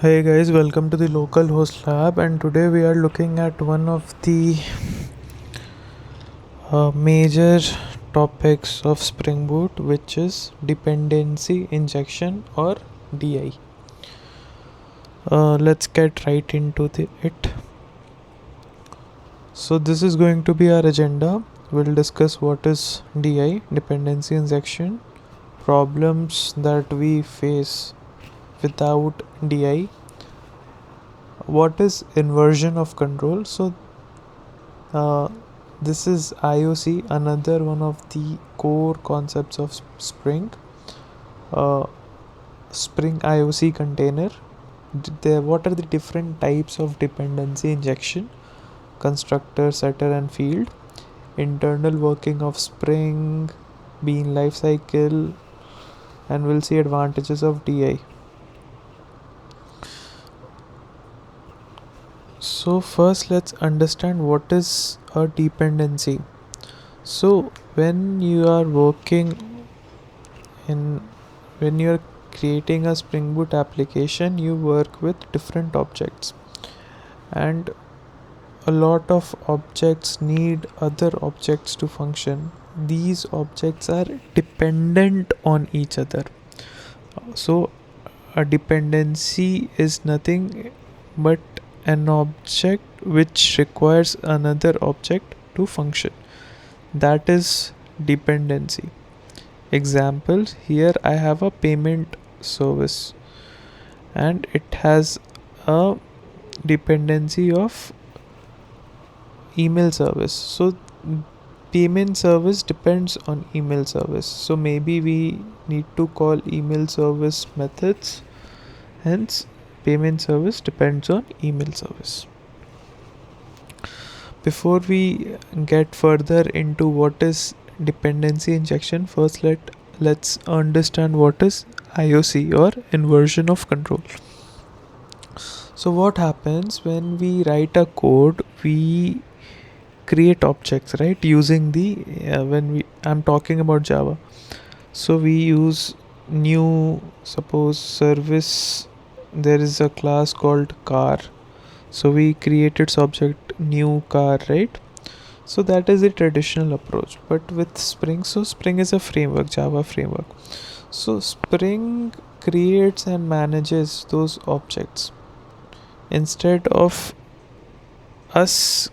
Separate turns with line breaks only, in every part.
Hey guys, welcome to the local host lab, and today we are looking at one of the major topics of Spring Boot, which is dependency injection or DI. Let's get right into it. So this is going to be our agenda. We'll discuss what is DI, dependency injection, problems that we face without DI, what is inversion of control. Uh, this is IOC, another one of the core concepts of Spring. Uh, Spring IOC container. What are the different types of dependency injection? Constructor, setter, and field. Internal working of Spring, bean life cycle, and we'll see advantages of DI. So first, let's understand what is a dependency. So when you are working in when you're creating a Spring Boot application, you work with different objects, and a lot of objects need other objects to function. These objects are dependent on each other. So a dependency is nothing but an object which requires another object to function. That is dependency. Examples: here I have a payment service and it has a dependency of email service. So payment service depends on email service, so maybe we need to call email service methods, hence payment service depends on email service. Before we get further into what is dependency injection, first let's understand what is IOC or inversion of control. So what happens when we write a code? We create objects, right? Using the when we I'm talking about Java. So we use new, suppose service. There is a class called car. So we create its object new car, right? So that is the traditional approach. But with Spring, so Spring is a framework, Java framework. So Spring creates and manages those objects instead of us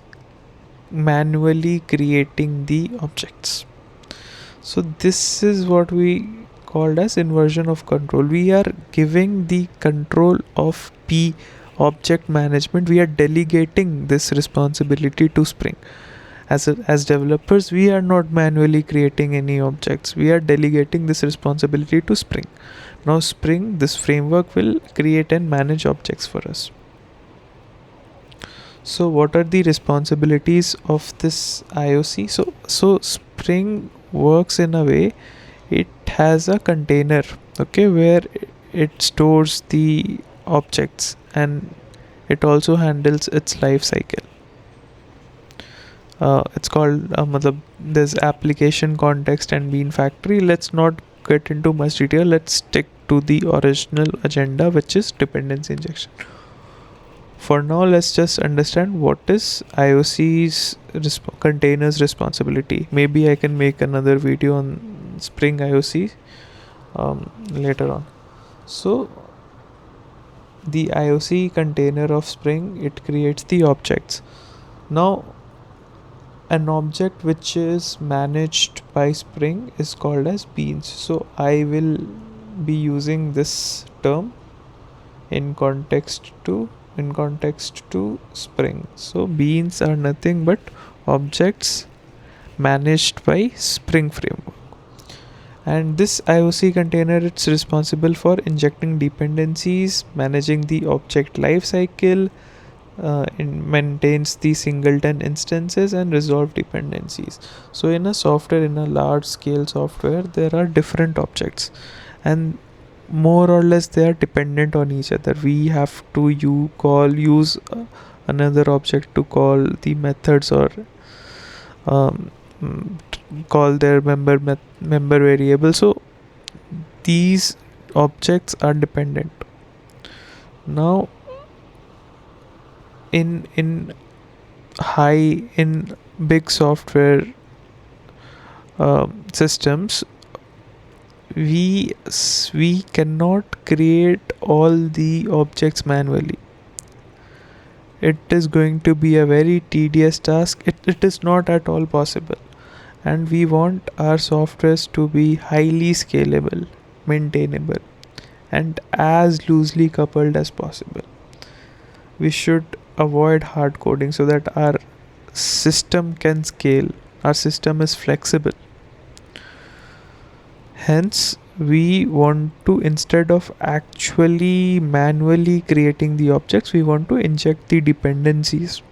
manually creating the objects. So this is what we called as inversion of control. We are giving the control of P object management. We are delegating this responsibility to Spring. As developers, we are not manually creating any objects. We are delegating this responsibility to Spring. Now Spring, this framework, will create and manage objects for us. So what are the responsibilities of this IOC? So Spring works in a way, it has a container, okay, where it stores the objects, and it also handles its life cycle. It's called there's application, context, and bean factory. Let's not get into much detail. Let's stick to the original agenda, which is dependency injection. For now, let's just understand what is IOC's containers responsibility. Maybe I can make another video on Spring IOC later on. So the IOC container of Spring, it creates the objects. Now an object which is managed by Spring is called as beans. So I will be using this term in context to Spring. So beans are nothing but objects managed by Spring framework. And this IOC container, it's responsible for injecting dependencies, managing the object lifecycle, maintains the singleton instances, and resolve dependencies. So in a large scale software, there are different objects, and more or less they are dependent on each other. We have to use another object to call the methods, or um, call their member variable. So these objects are dependent. Now in high in big software systems, we cannot create all the objects manually. It is going to be a very tedious task. It is not at all possible, and we want our softwares to be highly scalable, maintainable, and as loosely coupled as possible. We should avoid hard coding so that our system can scale, our system is flexible. Hence, we want to, instead of actually manually creating the objects, we want to inject the dependencies.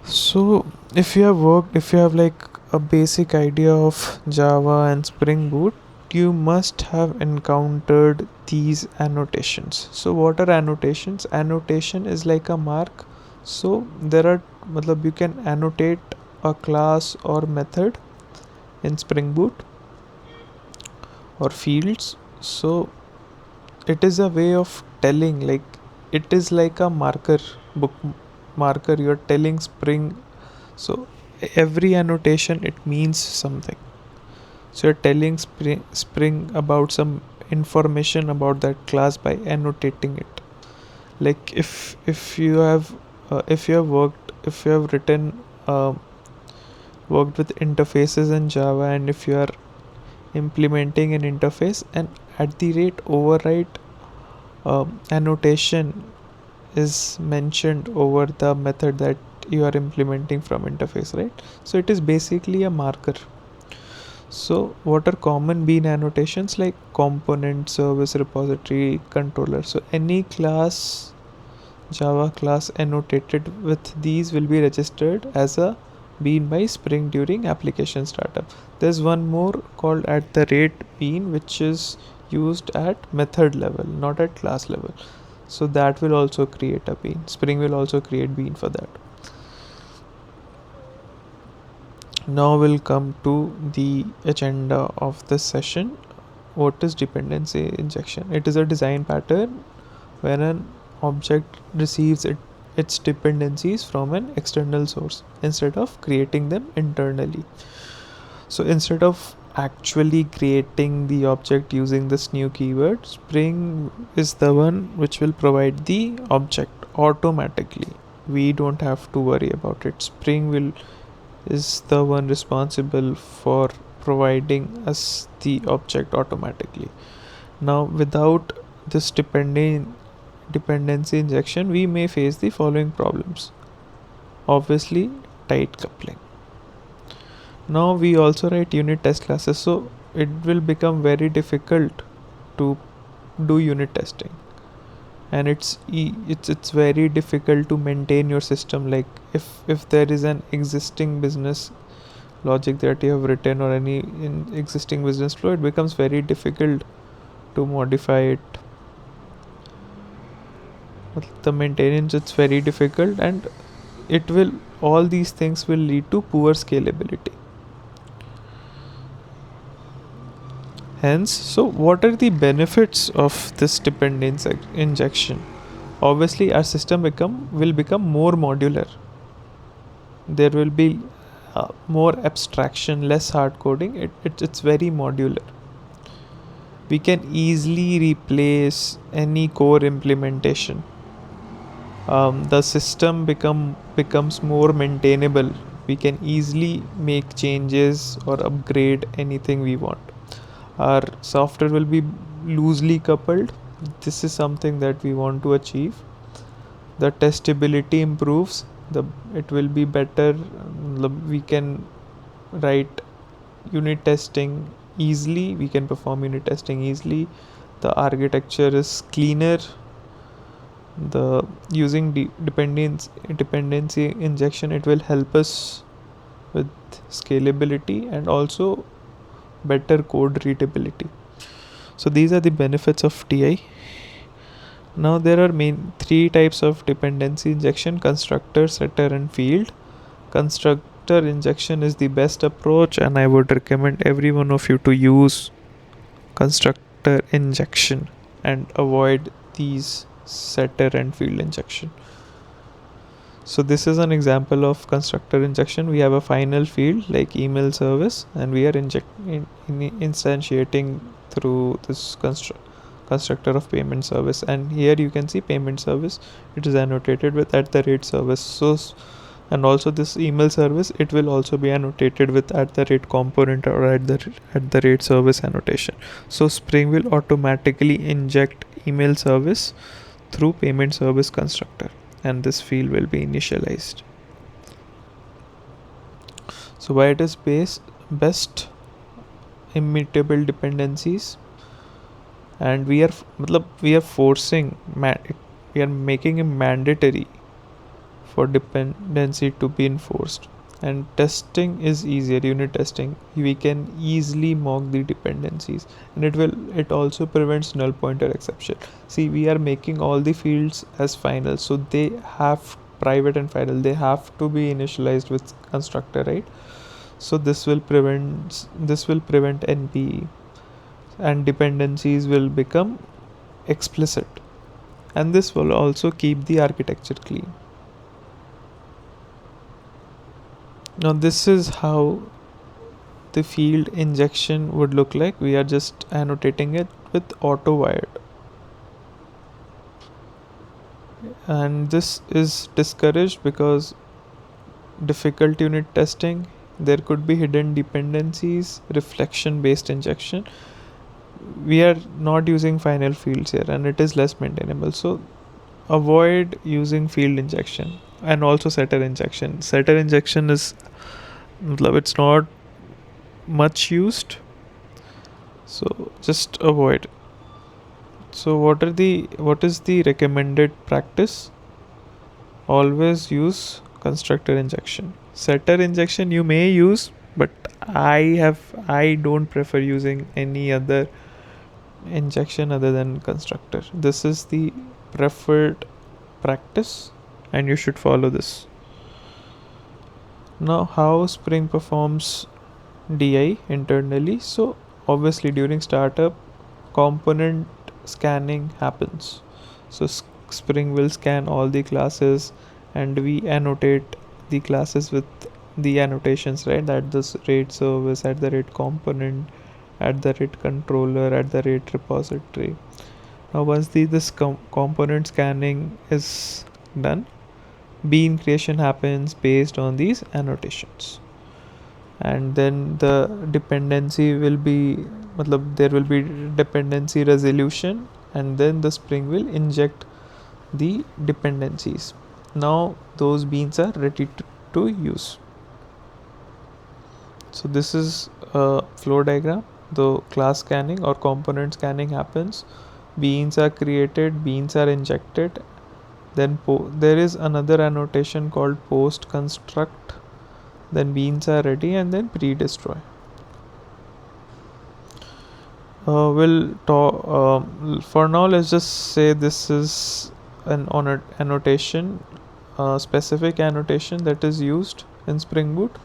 So, if you have like a basic idea of Java and Spring Boot, you must have encountered these annotations. So, what are annotations? Annotation is like a mark. So, there are, you can annotate a class or method in Spring Boot or fields. So it is a way of telling, like it is like a marker, book marker, you're telling Spring. So every annotation, it means something. So you're telling spring about some information about that class by annotating it. Like if you have if you have written worked with interfaces in Java, and if you are implementing an interface, and at the rate override annotation is mentioned over the method that you are implementing from interface, right? So it is basically a marker. So what are common bean annotations? Like component, service, repository, controller. So any class, Java class annotated with these will be registered as a bean by Spring during application startup. There's one more called at the rate bean, which is used at method level, not at class level. So that will also create a bean. Spring will also create bean for that. Now we'll come to the agenda of this session. What is dependency injection? It is a design pattern when an object receives its dependencies from an external source instead of creating them internally. So instead of actually creating the object using this new keyword, Spring is the one which will provide the object automatically. We don't have to worry about it. Spring will is the one responsible for providing us the object automatically. Now without this dependency injection, we may face the following problems. Obviously, tight coupling. Now we also write unit test classes, so it will become very difficult to do unit testing, and it's very difficult to maintain your system. Like if there is an existing business logic that you have written or any existing business flow, it becomes very difficult to modify it. The maintenance, it's very difficult, and it will, all these things will lead to poor scalability. Hence, so what are the benefits of this dependency injection? Obviously our system will become more modular. There will be more abstraction, less hard coding. It's very modular. We can easily replace any core implementation. The system becomes more maintainable. We can easily make changes or upgrade anything we want. Our software will be loosely coupled. This is something that we want to achieve. The testability improves. It will be better. We can write unit testing easily. We can perform unit testing easily. The architecture is cleaner. The using dependency injection, it will help us with scalability and also better code readability. So these are the benefits of TI. Now there are main three types of dependency injection: constructor, setter, and field. Constructor injection is the best approach, and I would recommend every one of you to use constructor injection. and avoid these setter and field injection. So this is an example of constructor injection. We have a final field like email service, and we are instantiating through this constructor of payment service. And here you can see payment service, it is annotated with @service. So and also this email service, it will also be annotated with @component or @service annotation. So Spring will automatically inject email service through payment service constructor, and this field will be initialized. So why it is best immutable dependencies, and we are forcing we are making it mandatory for dependency to be enforced. And testing is easier. Unit testing, we can easily mock the dependencies, and it also prevents null pointer exception. See, we are making all the fields as final, so they have private and final, they have to be initialized with constructor, right? So this will prevent NPE, and dependencies will become explicit, and this will also keep the architecture clean. Now this is how the field injection would look like. We are just annotating it with auto wired, and this is discouraged because difficult unit testing, there could be hidden dependencies, reflection based injection. We are not using final fields here, and it is less maintainable. So avoid using field injection, and also setter injection. Setter injection is, it's not much used, so just avoid. So what is the recommended practice? Always use constructor injection. Setter injection you may use, but I don't prefer using any other injection other than constructor. This is the preferred practice, and you should follow this. Now how Spring performs DI internally. So obviously during startup, component scanning happens. So Spring will scan all the classes, and we annotate the classes with the annotations, right? At this rate service, at the rate component, at the rate controller, at the rate repository. Now once this component scanning is done, bean creation happens based on these annotations, and then the dependency will be, there will be dependency resolution, and then the Spring will inject the dependencies. Now those beans are ready to use. So this is a flow diagram. The class scanning or component scanning happens, beans are created, beans are injected, then there is another annotation called post construct, then beans are ready, and then pre-destroy. We'll talk for now. Let's just say this is an annotation, specific annotation that is used in Spring Boot.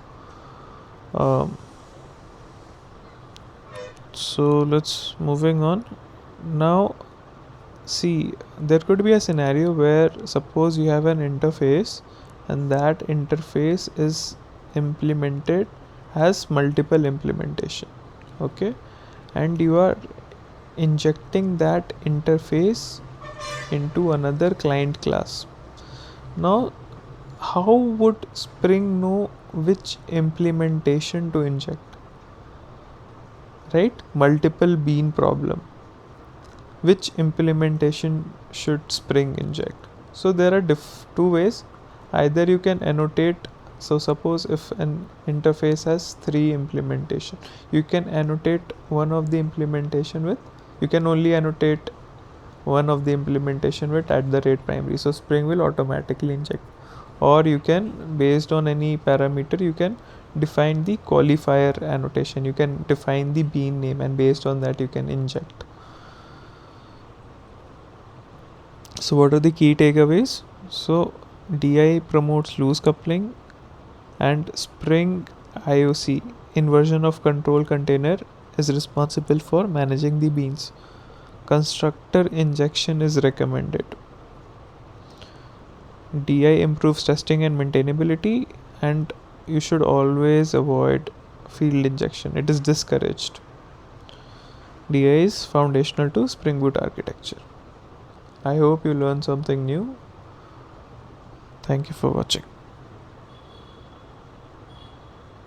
So let's moving on. Now see, there could be a scenario where suppose you have an interface, and that interface is implemented as multiple implementation, okay, and you are injecting that interface into another client class. Now how would Spring know which implementation to inject, right? Multiple bean problem, which implementation should Spring inject? So there are two ways. Either you can annotate, so suppose if an interface has 3 implementation, you can annotate one of the implementation with, you can only annotate one of the implementation with @primary, so Spring will automatically inject. Or you can, based on any parameter, you can define the qualifier annotation, you can define the bean name, and based on that you can inject. So what are the key takeaways? So DI promotes loose coupling, and Spring IOC, inversion of control container, is responsible for managing the beans. Constructor injection is recommended. DI improves testing and maintainability, and you should always avoid field injection. It is discouraged. DI is foundational to Spring Boot architecture. I hope you learned something new. Thank you for watching.